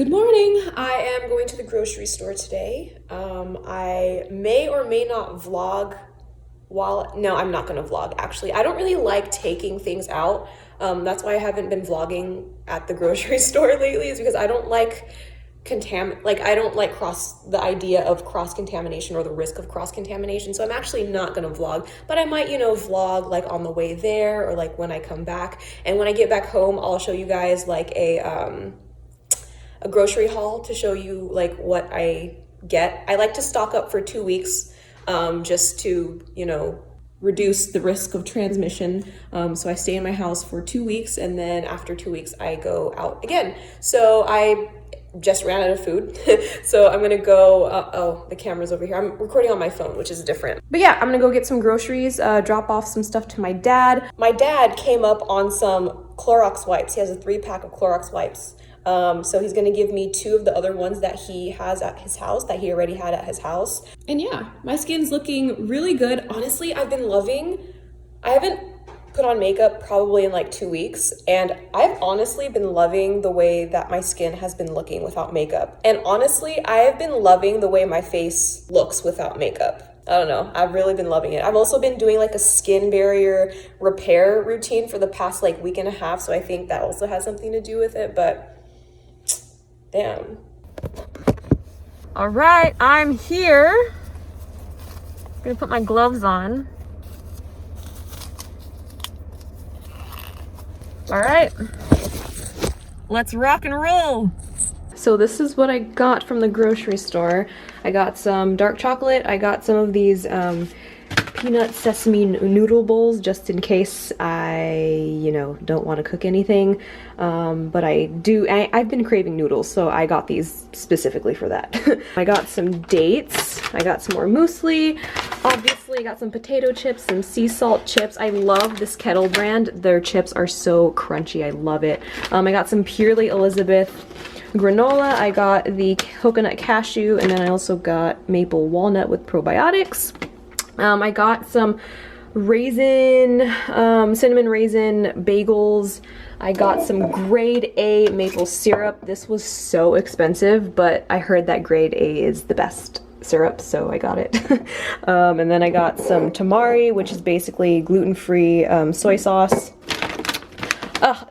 Good morning. I am going to the grocery store today. I may or may not vlog no, I'm not gonna vlog actually. I don't really like taking things out. That's why I haven't been vlogging at the grocery store lately, is because I don't like I don't like the idea of cross contamination or the risk of cross contamination. So I'm actually not gonna vlog, but I might, vlog like on the way there or like when I come back. And when I get back home, I'll show you guys like a grocery haul to show you like what I get. I like to stock up for 2 weeks just to, reduce the risk of transmission. So I stay in my house for 2 weeks, and then after 2 weeks I go out again. So I just ran out of food. So I'm gonna go, oh, the camera's over here. I'm recording on my phone, which is different. But yeah, I'm gonna go get some groceries, drop off some stuff to my dad. My dad came up on some Clorox wipes. He has a 3-pack of Clorox wipes. So he's gonna give me 2 of the other ones that he has at his house, that he already had at his house. And yeah, my skin's looking really good. Honestly, I haven't put on makeup probably in like 2 weeks, and I've honestly been loving the way that my skin has been looking without makeup. And honestly, I have been loving the way my face looks without makeup. I don't know, I've really been loving it. I've also been doing like a skin barrier repair routine for the past like week and a half, so I think that also has something to do with it, but damn. All right, I'm here. I'm gonna put my gloves on. All right, let's rock and roll. So this is what I got from the grocery store. I got some dark chocolate. I got some of these peanut sesame noodle bowls just in case I, don't want to cook anything. But I've been craving noodles, so I got these specifically for that. I got some dates. I got some more muesli. Obviously, I got some potato chips, some sea salt chips. I love this Kettle brand. Their chips are so crunchy. I love it. I got some Purely Elizabeth granola. I got the coconut cashew, and then I also got maple walnut with probiotics. I got some cinnamon raisin bagels. I got some grade A maple syrup. This was so expensive, but I heard that grade A is the best syrup, so I got it. And then I got some tamari, which is basically gluten-free soy sauce.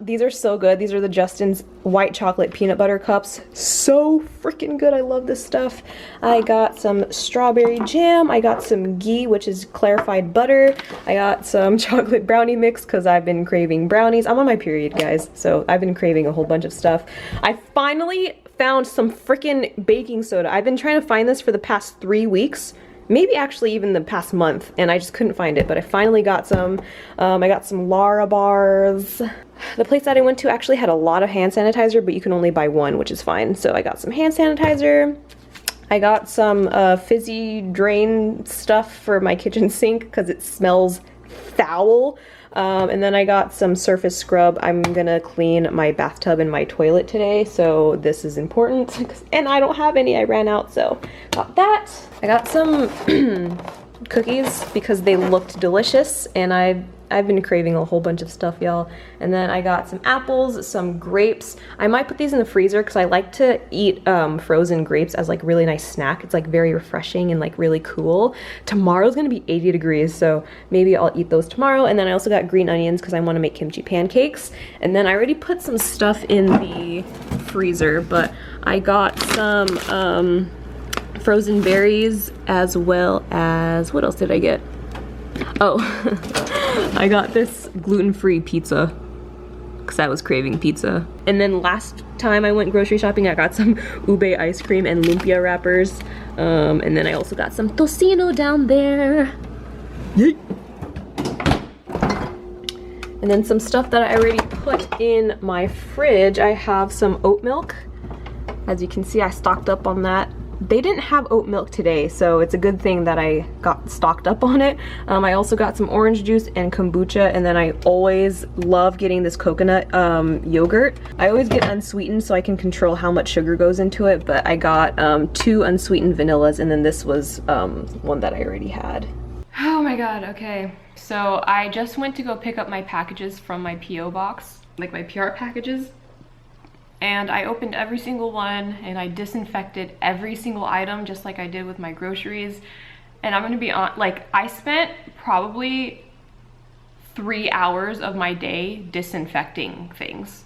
These are so good. These are the Justin's white chocolate peanut butter cups. So freaking good. I love this stuff. I got some strawberry jam. I got some ghee, which is clarified butter. I got some chocolate brownie mix because I've been craving brownies. I'm on my period, guys, so I've been craving a whole bunch of stuff. I finally found some freaking baking soda. I've been trying to find this for the past 3 weeks. Maybe actually even the past month, and I just couldn't find it, but I finally got some. I got some Lara bars. The place that I went to actually had a lot of hand sanitizer, but you can only buy one, which is fine. So I got some hand sanitizer. I got some fizzy drain stuff for my kitchen sink because it smells foul. And then I got some surface scrub. I'm gonna clean my bathtub and my toilet today, so this is important. And I don't have any, I ran out, so got that. I got some cookies because they looked delicious, and I've been craving a whole bunch of stuff, y'all. And then I got some apples, some grapes. I might put these in the freezer because I like to eat frozen grapes as like really nice snack. It's like very refreshing and like really cool. Tomorrow's gonna be 80 degrees, so maybe I'll eat those tomorrow. And then I also got green onions because I want to make kimchi pancakes. And then I already put some stuff in the freezer, but I got some frozen berries, as well as, what else did I get? Oh, I got this gluten-free pizza because I was craving pizza. And then last time I went grocery shopping, I got some ube ice cream and lumpia wrappers. And then I also got some tocino down there. Yay! And then some stuff that I already put in my fridge. I have some oat milk. As you can see, I stocked up on that. They didn't have oat milk today, so it's a good thing that I got stocked up on it. I also got some orange juice and kombucha, and then I always love getting this coconut yogurt. I always get unsweetened so I can control how much sugar goes into it, but I got 2 unsweetened vanillas, and then this was one that I already had. Oh my god, okay. So I just went to go pick up my packages from my P.O. box, like my PR packages. and I opened every single one and I disinfected every single item just like I did with my groceries. And I'm gonna be on, like, I spent probably 3 hours of my day disinfecting things.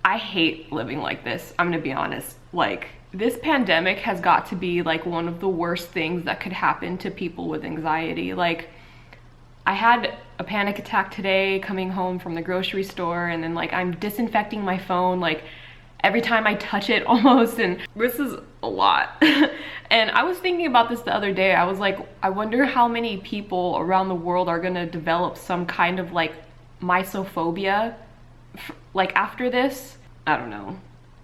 I hate living like this, I'm gonna be honest. Like, this pandemic has got to be like one of the worst things that could happen to people with anxiety. Like, I had a panic attack today coming home from the grocery store, and then like I'm disinfecting my phone like every time I touch it almost, and this is a lot. And I was thinking about this the other day. I was like, I wonder how many people around the world are gonna develop some kind of like mysophobia like after this. I don't know.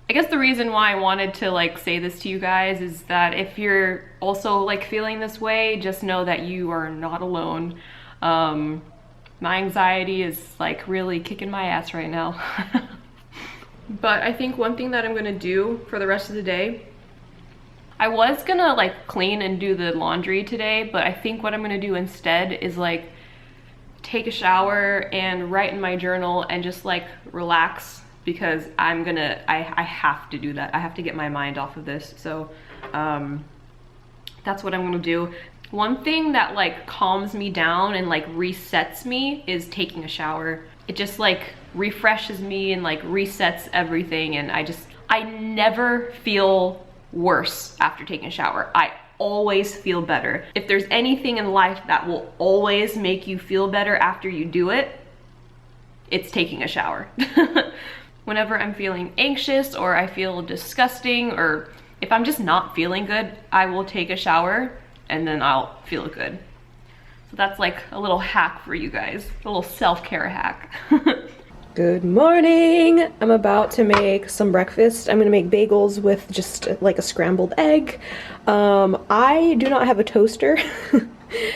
I guess the reason why I wanted to like say this to you guys is that if you're also like feeling this way, just know that you are not alone. My anxiety is like really kicking my ass right now. But I think one thing that I'm gonna do for the rest of the day, I was gonna like clean and do the laundry today, but I think what I'm gonna do instead is like take a shower and write in my journal and just like relax, because I have to do that. I have to get my mind off of this. So that's what I'm gonna do. One thing that like calms me down and like resets me is taking a shower. It just like refreshes me and like resets everything, and I never feel worse after taking a shower. I always feel better. If there's anything in life that will always make you feel better after you do it, it's taking a shower. Whenever I'm feeling anxious or I feel disgusting, or if I'm just not feeling good, I will take a shower and then I'll feel good. So that's like a little hack for you guys, a little self-care hack. Good morning. I'm about to make some breakfast. I'm gonna make bagels with just like a scrambled egg. I do not have a toaster.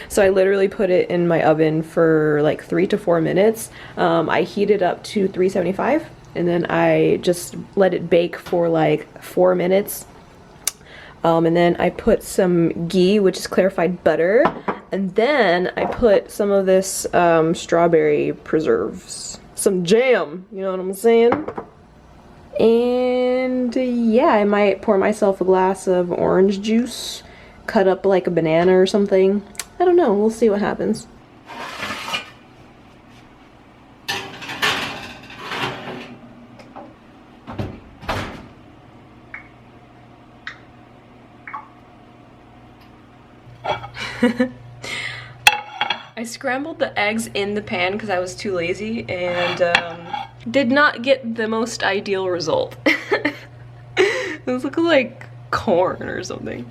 So I literally put it in my oven for like 3 to 4 minutes. I heat it up to 375 and then I just let it bake for like 4 minutes. And then I put some ghee, which is clarified butter, and then I put some of this strawberry preserves, some jam, you know what I'm saying? And yeah, I might pour myself a glass of orange juice, cut up like a banana or something. I don't know, we'll see what happens. I scrambled the eggs in the pan because I was too lazy and did not get the most ideal result. Those look like corn or something.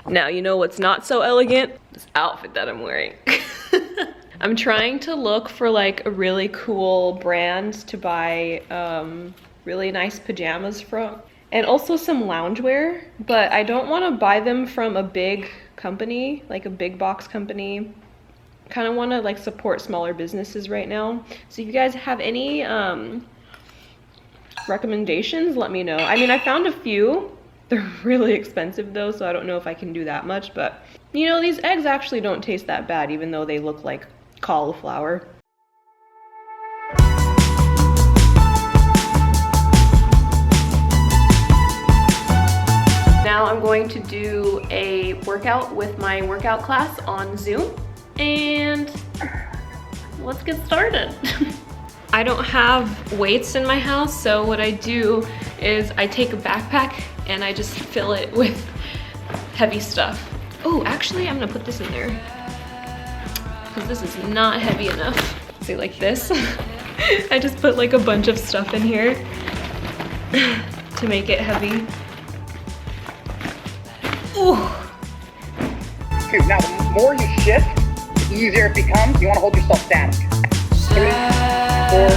Now, you know what's not so elegant? This outfit that I'm wearing. I'm trying to look for like a really cool brand to buy really nice pajamas from, and also some loungewear, but I don't want to buy them from a big company, like a big box company. Kind of want to like support smaller businesses right now. So if you guys have any recommendations, let me know. I mean, I found a few. They're really expensive though, so I don't know if I can do that much, but you know, these eggs actually don't taste that bad even though they look like cauliflower. Now I'm going to do a workout with my workout class on Zoom, and let's get started. I don't have weights in my house, so what I do is I take a backpack and I just fill it with heavy stuff. Oh, actually, I'm gonna put this in there because this is not heavy enough. See, like this. I just put like a bunch of stuff in here to make it heavy. Ooh. Two. Now, the more you shift, the easier it becomes. You want to hold yourself static. 3, 4,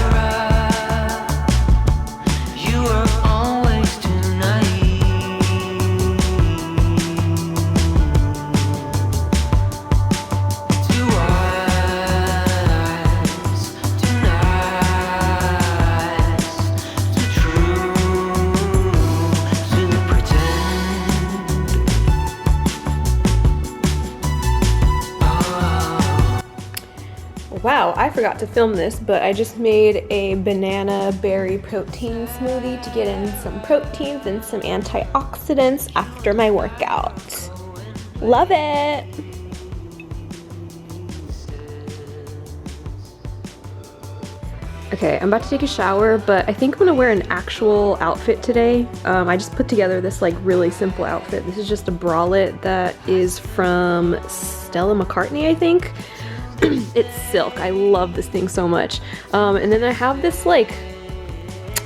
forgot to film this, but I just made a banana berry protein smoothie to get in some proteins and some antioxidants after my workout. Love it! Okay, I'm about to take a shower, but I think I'm gonna wear an actual outfit today. I just put together this like really simple outfit. This is just a bralette that is from Stella McCartney, I think. It's silk. I love this thing so much. And then I have this like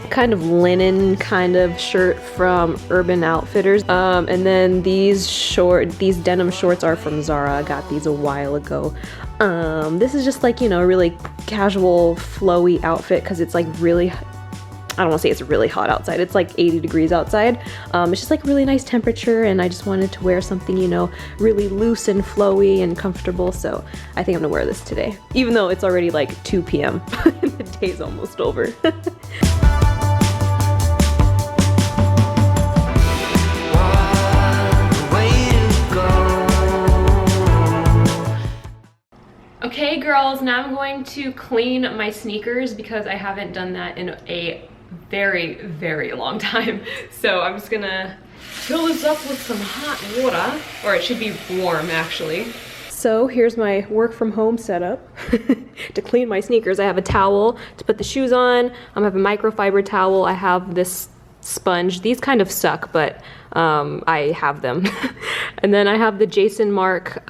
kind of linen kind of shirt from Urban Outfitters. And then these denim shorts are from Zara. I got these a while ago. This is just like, you know, a really casual, flowy outfit because it's like really, I don't want to say it's really hot outside. It's like 80 degrees outside. It's just like really nice temperature, and I just wanted to wear something, you know, really loose and flowy and comfortable. So I think I'm gonna wear this today, even though it's already like 2 p.m. and the day's almost over. Okay girls, now I'm going to clean my sneakers because I haven't done that in a very, very long time. So I'm just gonna fill this up with some hot water, or it should be warm actually. So here's my work from home setup to clean my sneakers. I have a towel to put the shoes on. I have a microfiber towel. I have this sponge. These kind of suck, but I have them. And then I have the Jason Mark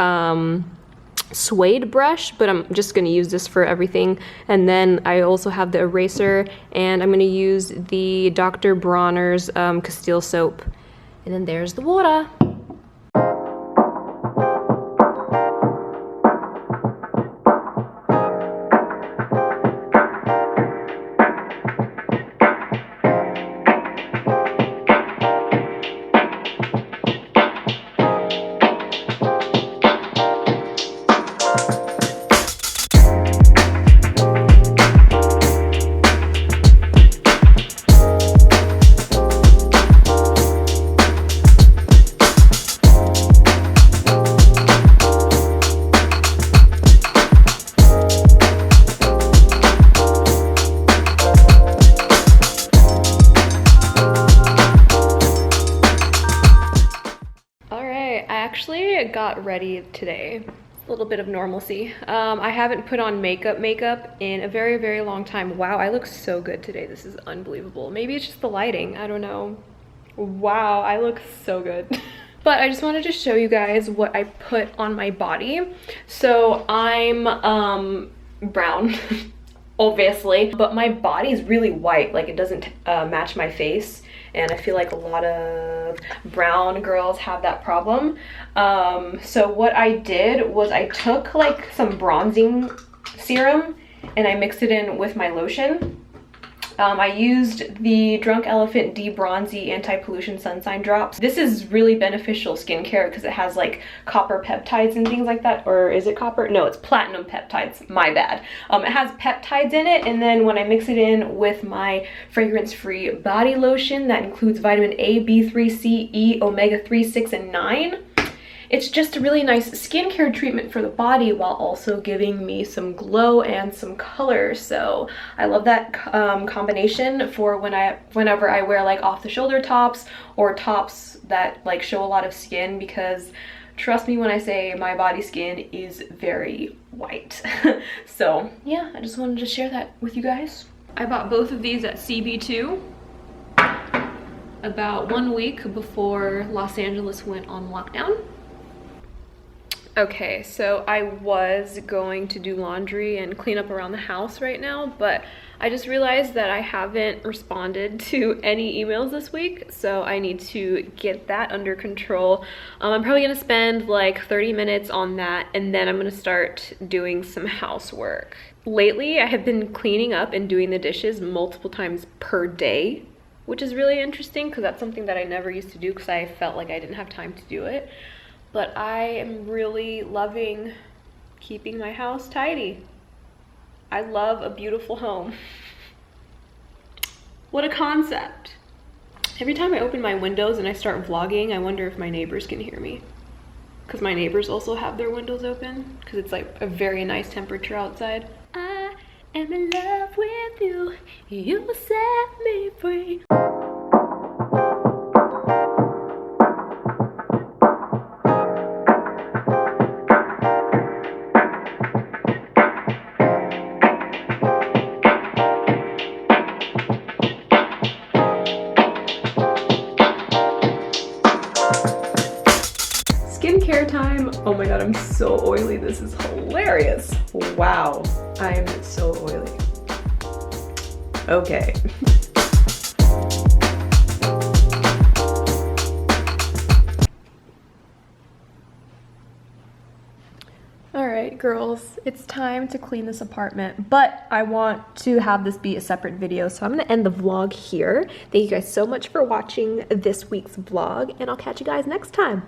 suede brush, but I'm just going to use this for everything. And then I also have the eraser, and I'm going to use the Dr. Bronner's Castile soap. And then there's the water. Got ready today. A little bit of normalcy. I haven't put on makeup in a very, very long time. Wow, I look so good today. This is unbelievable. Maybe it's just the lighting. I don't know. Wow, I look so good. But I just wanted to show you guys what I put on my body. So I'm brown, obviously, but my body is really white. Like it doesn't match my face. And I feel like a lot of brown girls have that problem. So what I did was I took like some bronzing serum and I mixed it in with my lotion. I used the Drunk Elephant De-Bronzy Anti-Pollution Sunshine Drops. This is really beneficial skincare because it has like copper peptides and things like that. Or is it copper? No, it's platinum peptides. My bad. It has peptides in it, and then when I mix it in with my fragrance-free body lotion that includes vitamin A, B3, C, E, omega-3, 6, and 9, it's just a really nice skincare treatment for the body while also giving me some glow and some color. So I love that combination for whenever I wear like off the shoulder tops or tops that like show a lot of skin, because trust me when I say my body skin is very white. So yeah, I just wanted to share that with you guys. I bought both of these at CB2 about 1 week before Los Angeles went on lockdown. Okay, so I was going to do laundry and clean up around the house right now, but I just realized that I haven't responded to any emails this week, so I need to get that under control. I'm probably gonna spend like 30 minutes on that, and then I'm gonna start doing some housework. Lately, I have been cleaning up and doing the dishes multiple times per day, which is really interesting because that's something that I never used to do because I felt like I didn't have time to do it. But I am really loving keeping my house tidy. I love a beautiful home. What a concept. Every time I open my windows and I start vlogging, I wonder if my neighbors can hear me. Because my neighbors also have their windows open because it's like a very nice temperature outside. I I'm in love with you. You set me free. Skincare time. Oh my god, I'm so oily. This is hilarious. Wow, I'm so oily. Okay. Alright girls, it's time to clean this apartment, but I want to have this be a separate video, so I'm going to end the vlog here. Thank you guys so much for watching this week's vlog, and I'll catch you guys next time.